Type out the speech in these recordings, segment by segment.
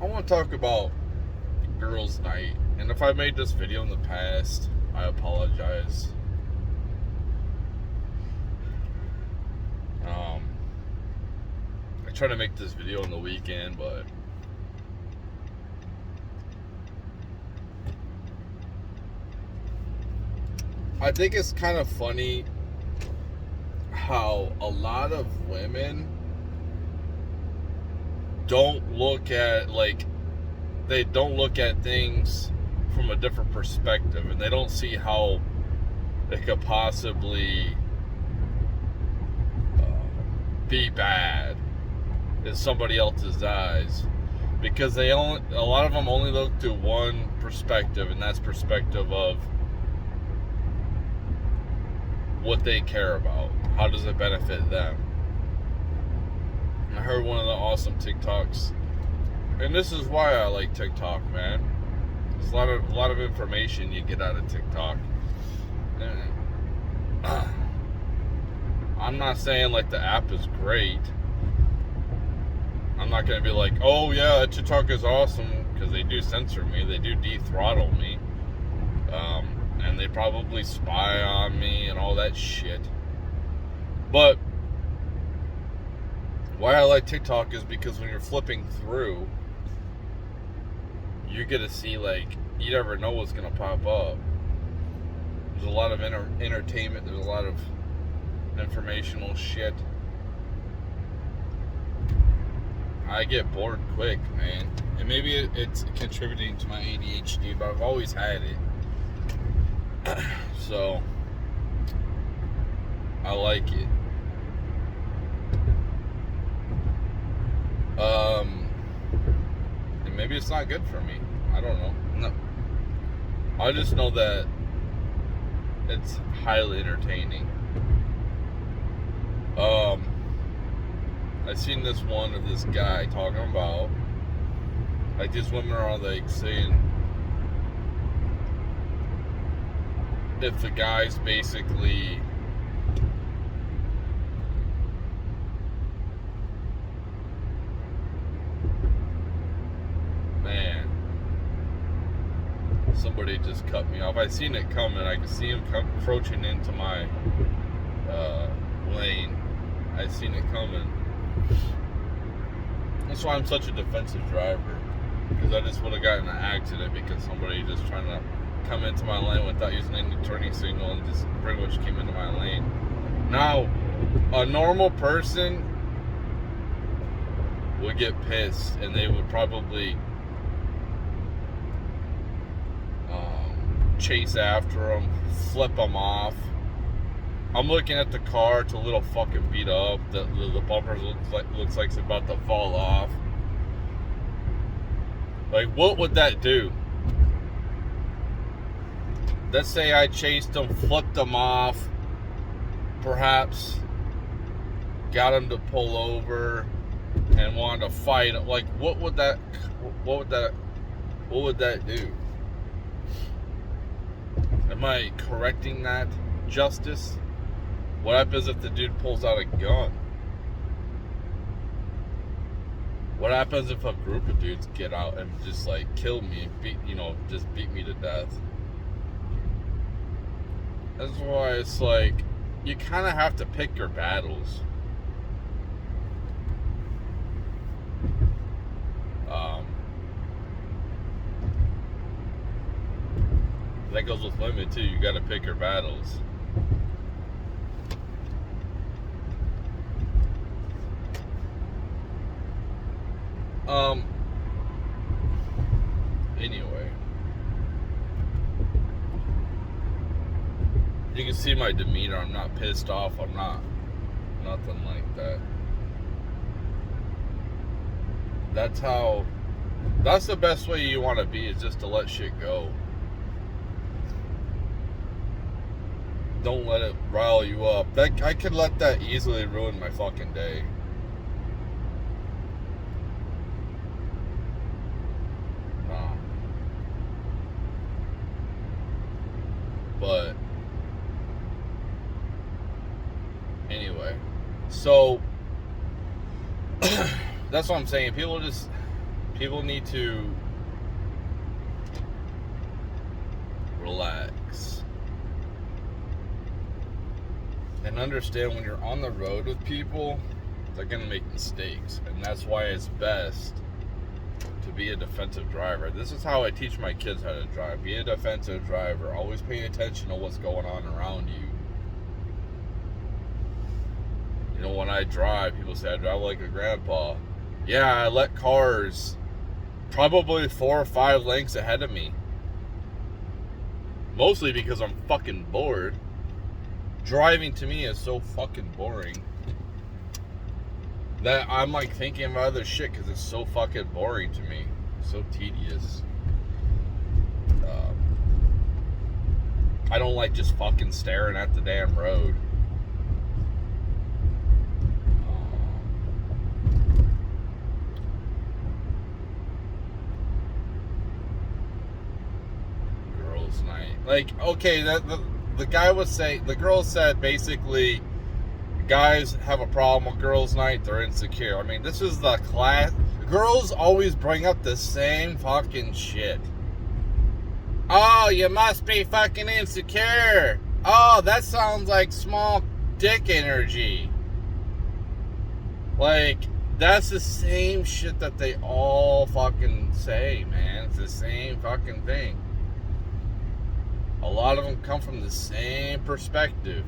I want to talk about girls' night. And if I made this video in the past, I apologize. I try to make this video on the weekend, but I think it's kind of funny how a lot of women don't look at things from a different perspective, and they don't see how it could possibly be bad in somebody else's eyes, because a lot of them only look through one perspective, and that's perspective of what they care about. How does it benefit them? I heard one of the awesome TikToks, and this is why I like TikTok, man. There's a lot of information you get out of TikTok. I'm not saying like the app is great. I'm not gonna be like, oh yeah, TikTok is awesome, because they do censor me, they do de-throttle me, and they probably spy on me and all that shit. But why I like TikTok is because when you're flipping through, you get to see, like, you never know what's gonna pop up. There's a lot of entertainment. There's a lot of informational shit. I get bored quick, man. And maybe it's contributing to my ADHD, but I've always had it. So, I like it. And maybe it's not good for me. I don't know. No. I just know that it's highly entertaining. I seen this one of this guy talking about, like, these women are like saying if the guy's basically somebody just cut me off. I seen it coming. I could see him approaching into my lane. I seen it coming. That's why I'm such a defensive driver, because I just would have gotten in an accident because somebody just trying to come into my lane without using any turning signal and just pretty much came into my lane. Now, a normal person would get pissed, and they would probably chase after him, flip him off. I'm looking at the car, it's a little fucking beat up. The bumper looks like it's about to fall off. Like, what would that do? Let's say I chased him, flipped him off, perhaps got him to pull over and wanted to fight. Like, what would that do? Am I correcting that justice? What happens if the dude pulls out a gun? What happens if a group of dudes get out and just like kill me, just beat me to death? That's why it's like, you kind of have to pick your battles. That goes with women too. You got to pick your battles. Anyway, you can see my demeanor. I'm not pissed off. I'm not nothing like that. That's the best way you want to be, is just to let shit go. Don't let it rile you up. I could let that easily ruin my fucking day. But anyway, so that's what I'm saying. People just, People need to relax and understand when you're on the road with people, they're going to make mistakes. And that's why it's best to be a defensive driver. This is how I teach my kids how to drive. Be a defensive driver. Always pay attention to what's going on around you. You know, when I drive, people say I drive like a grandpa. Yeah, I let cars probably 4 or 5 lengths ahead of me. Mostly because I'm fucking bored. Driving to me is so fucking boring that I'm like thinking about other shit because it's so fucking boring to me. So tedious. I don't like just fucking staring at the damn road. Girls' night. Like, okay, the guy was saying, the girl said basically, guys have a problem with girls' night, they're insecure. I mean, this is the class. Girls always bring up the same fucking shit. Oh, you must be fucking insecure. Oh, that sounds like small dick energy. Like, that's the same shit that they all fucking say, man. It's the same fucking thing. A lot of them come from the same perspective.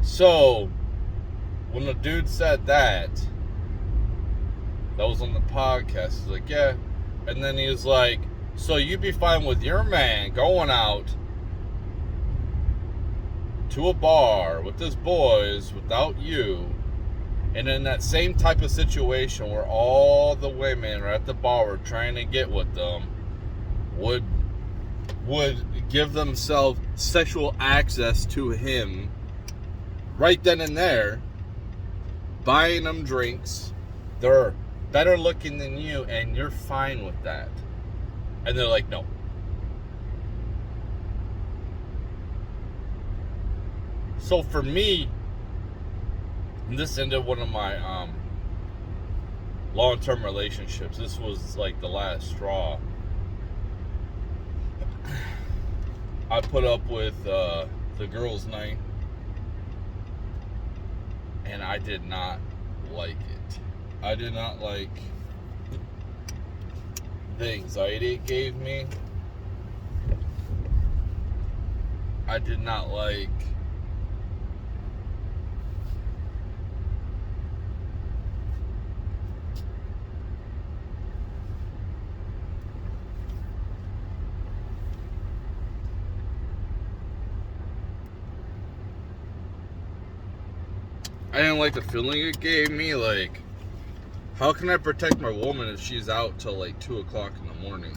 So, when the dude said that was on the podcast, he's like, yeah. And then he was like, so you'd be fine with your man going out to a bar with his boys without you, and in that same type of situation where all the women are at the bar trying to get with them, would give themselves sexual access to him right then and there, buying them drinks, they're better looking than you, and you're fine with that. And they're like, no. So for me, and this ended one of my long-term relationships. This was like the last straw. I put up with the girls' night, and I did not like it. I did not like the anxiety it gave me. I did not like the feeling it gave me. Like, how can I protect my woman if she's out till like 2 o'clock in the morning?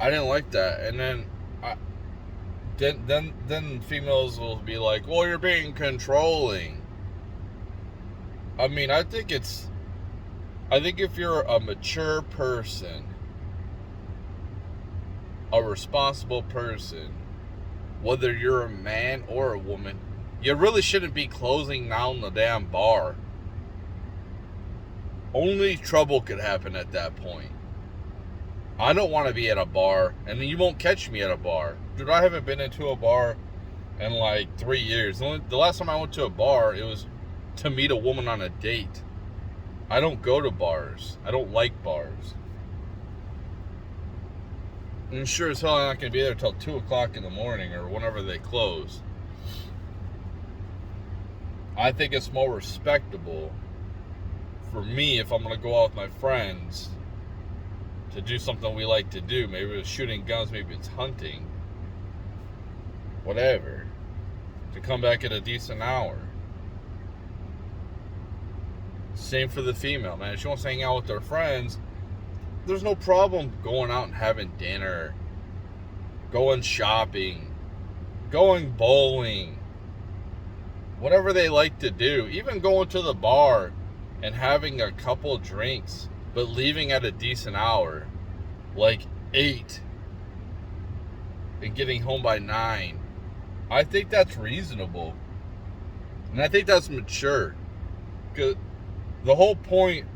I didn't like that. And then females will be like, well, you're being controlling. I mean, I think if you're a mature person, a responsible person, whether you're a man or a woman, you really shouldn't be closing down the damn bar. Only trouble could happen at that point. I don't want to be at a bar, and you won't catch me at a bar. Dude, I haven't been into a bar in like 3 years. The last time I went to a bar, it was to meet a woman on a date. I don't go to bars. I don't like bars. And sure as hell I'm not going to be there till 2 o'clock in the morning or whenever they close. I think it's more respectable for me, if I'm going to go out with my friends, to do something we like to do. Maybe it's shooting guns, maybe it's hunting. Whatever. To come back at a decent hour. Same for the female, man. If she wants to hang out with her friends, there's no problem going out and having dinner, going shopping, going bowling, whatever they like to do. Even going to the bar and having a couple drinks, but leaving at a decent hour, like 8, and getting home by 9. I think that's reasonable. And I think that's mature. Because the whole point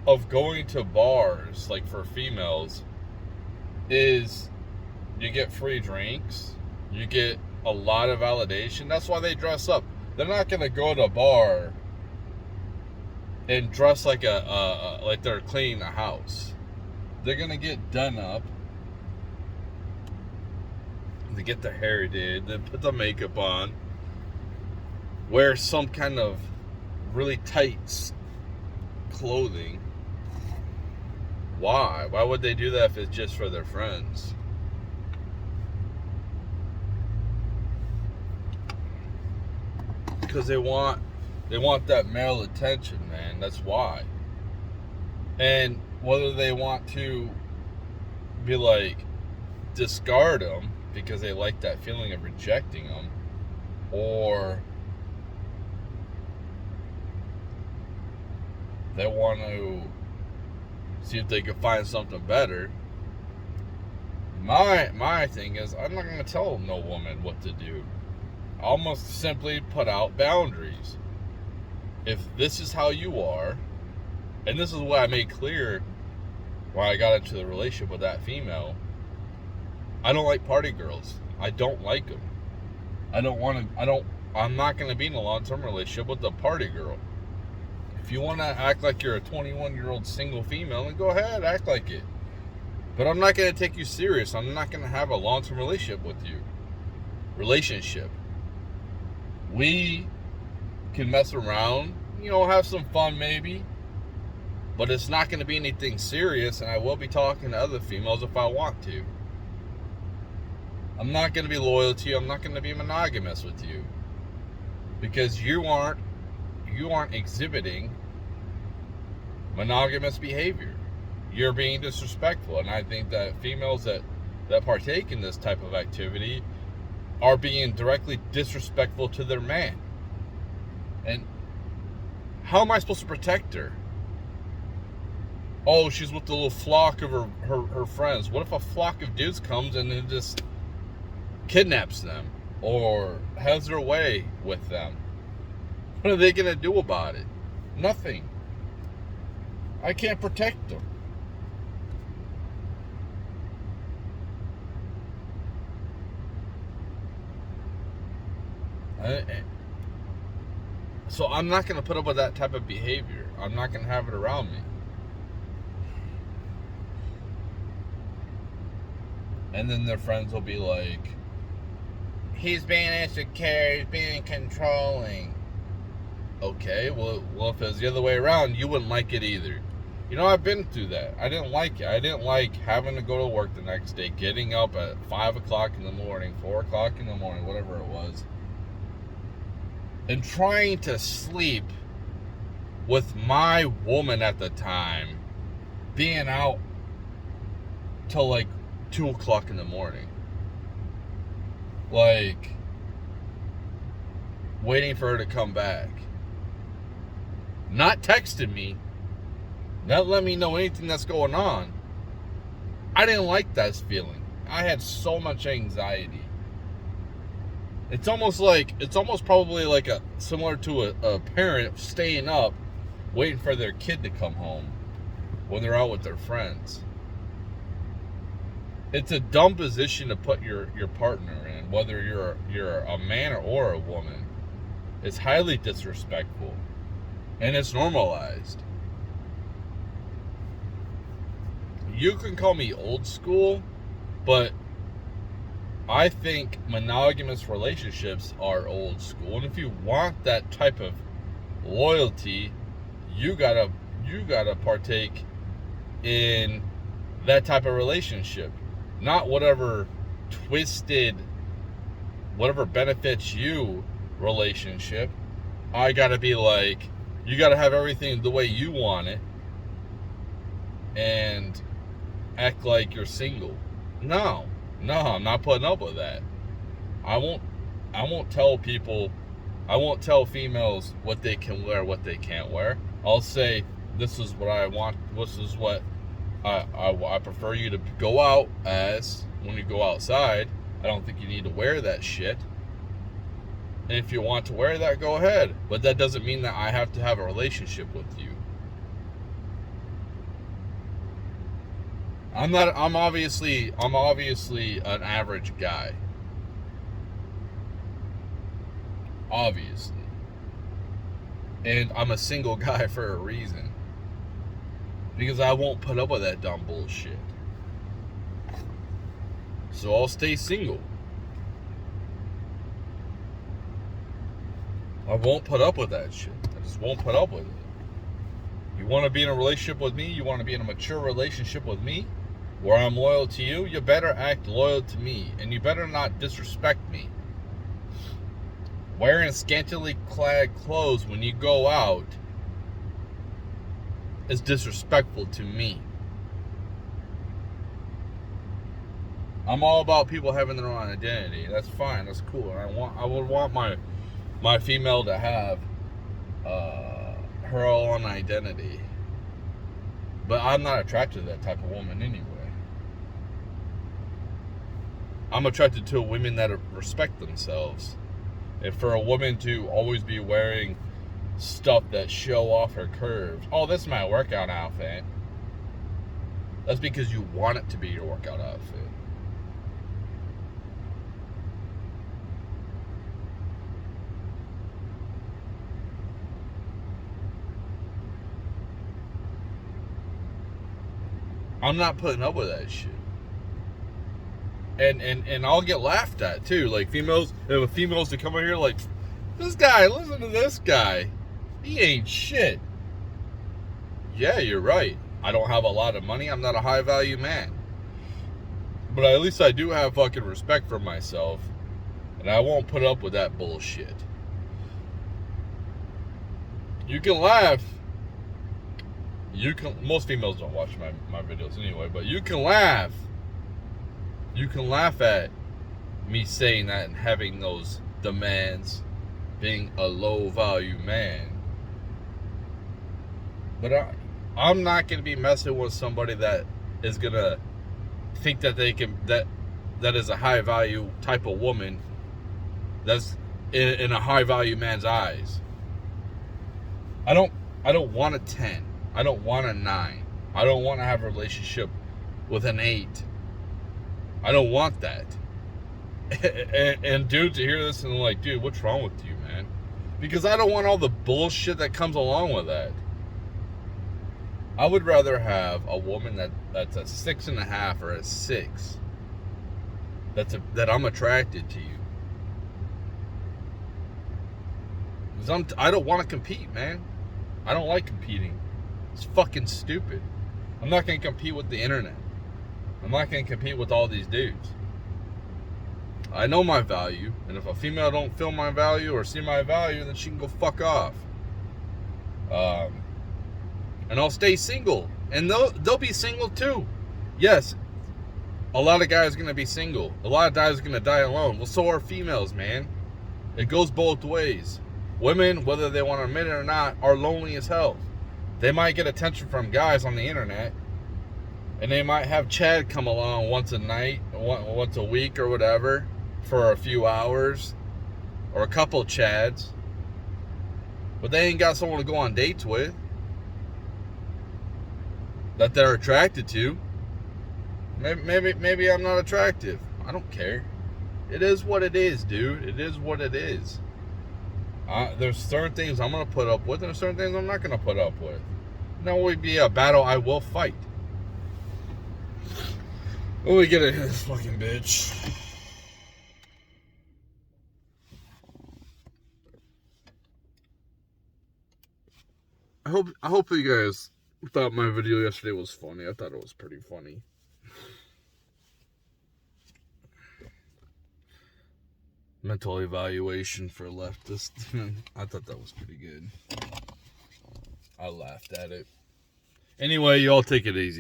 of going to bars, like for females, is you get free drinks, you get a lot of validation. That's why they dress up. They're not going to go to a bar and dress like like they're cleaning a house. They're going to get done up. They get their hair did, they put the makeup on, wear some kind of really tight clothing. Why? Why would they do that if it's just for their friends? Because they want that male attention, man. That's why. And whether they want to be like discard them because they like that feeling of rejecting them, or they want to see if they can find something better. My thing is, I'm not going to tell no woman what to do. I'll almost simply put out boundaries. If this is how you are, and this is what I made clear when I got into the relationship with that female, I don't like party girls. I don't like them. I'm not going to be in a long-term relationship with a party girl. If you want to act like you're a 21-year-old single female, then go ahead, act like it. But I'm not going to take you serious. I'm not going to have a long-term relationship with you. We can mess around, have some fun maybe, but it's not going to be anything serious, and I will be talking to other females if I want to. I'm not going to be loyal to you. I'm not going to be monogamous with you, because you aren't exhibiting monogamous behavior. You're being disrespectful, and I think that females that partake in this type of activity are being directly disrespectful to their man. And how am I supposed to protect her? Oh, she's with the little flock of her friends. What if a flock of dudes comes and then just kidnaps them or has their way with them? What are they going to do about it? Nothing. I can't protect them. So I'm not going to put up with that type of behavior. I'm not going to have it around me. And then their friends will be like, he's being insecure, he's being controlling. Okay, well, if it was the other way around, you wouldn't like it either. I've been through that. I didn't like it. I didn't like having to go to work the next day, getting up at 5 o'clock in the morning, 4 o'clock in the morning, whatever it was, and trying to sleep with my woman at the time being out till like 2 o'clock in the morning. Like, waiting for her to come back. Not texting me. Not letting me know anything that's going on. I didn't like that feeling. I had so much anxiety. It's almost probably like similar to a parent staying up waiting for their kid to come home when they're out with their friends. It's a dumb position to put your partner in, whether you're a man or a woman. It's highly disrespectful, and it's normalized. You can call me old school, but I think monogamous relationships are old school. And if you want that type of loyalty, you gotta partake in that type of relationship. Not whatever twisted, whatever benefits you relationship. I gotta be like, you gotta have everything the way you want it and act like you're single. No, I'm not putting up with that. I won't tell females what they can wear, what they can't wear. I'll say, this is what I want, this is what I prefer you to go out as when you go outside. I don't think you need to wear that shit. And if you want to wear that, go ahead. But that doesn't mean that I have to have a relationship with you. I'm obviously an average guy. Obviously. And I'm a single guy for a reason. Because I won't put up with that dumb bullshit. So I'll stay single. I won't put up with that shit. I just won't put up with it. You want to be in a relationship with me? You want to be in a mature relationship with me? Where I'm loyal to you? You better act loyal to me. And you better not disrespect me. Wearing scantily clad clothes when you go out is disrespectful to me. I'm all about people having their own identity. That's fine. That's cool. And I would want my female to have her own identity. But I'm not attracted to that type of woman anyway. I'm attracted to women that respect themselves. And for a woman to always be wearing stuff that show off her curves. Oh, this is my workout outfit. That's because you want it to be your workout outfit. I'm not putting up with that shit. And I'll get laughed at too. Like females, if females to come over here like, this guy, listen to this guy. He ain't shit. Yeah, you're right. I don't have a lot of money. I'm not a high value man. But at least I do have fucking respect for myself. And I won't put up with that bullshit. You can laugh. Most females don't watch my videos anyway, but you can laugh. You can laugh at me saying that and having those demands, being a low value man. But I'm not going to be messing with somebody that is going to think that they can, that is a high value type of woman that's in a high value man's eyes. I don't want a 10. I don't want a 9. I don't want to have a relationship with an 8. I don't want that. And dudes hear this and they're like, dude, what's wrong with you, man? Because I don't want all the bullshit that comes along with that. I would rather have a woman that's a 6.5 or a 6. That I'm attracted to you. Because I don't want to compete, man. I don't like competing. It's fucking stupid. I'm not going to compete with the internet. I'm not going to compete with all these dudes. I know my value, and if a female don't feel my value or see my value, then she can go fuck off. And I'll stay single, and they'll be single too. Yes, a lot of guys are going to be single. A lot of guys are going to die alone. Well, so are females, man. It goes both ways. Women, whether they want to admit it or not, are lonely as hell. They might get attention from guys on the internet, and they might have Chad come along once a night, once a week or whatever, for a few hours, or a couple Chads, but they ain't got someone to go on dates with that they're attracted to. Maybe I'm not attractive. I don't care. It is what it is, dude. It is what it is. There's certain things I'm going to put up with, and there's certain things I'm not going to put up with. Now will be a battle I will fight. When we get into this fucking bitch. I hope you guys thought my video yesterday was funny. I thought it was pretty funny. Mental evaluation for leftist. I thought that was pretty good. I laughed at it. Anyway, y'all take it easy.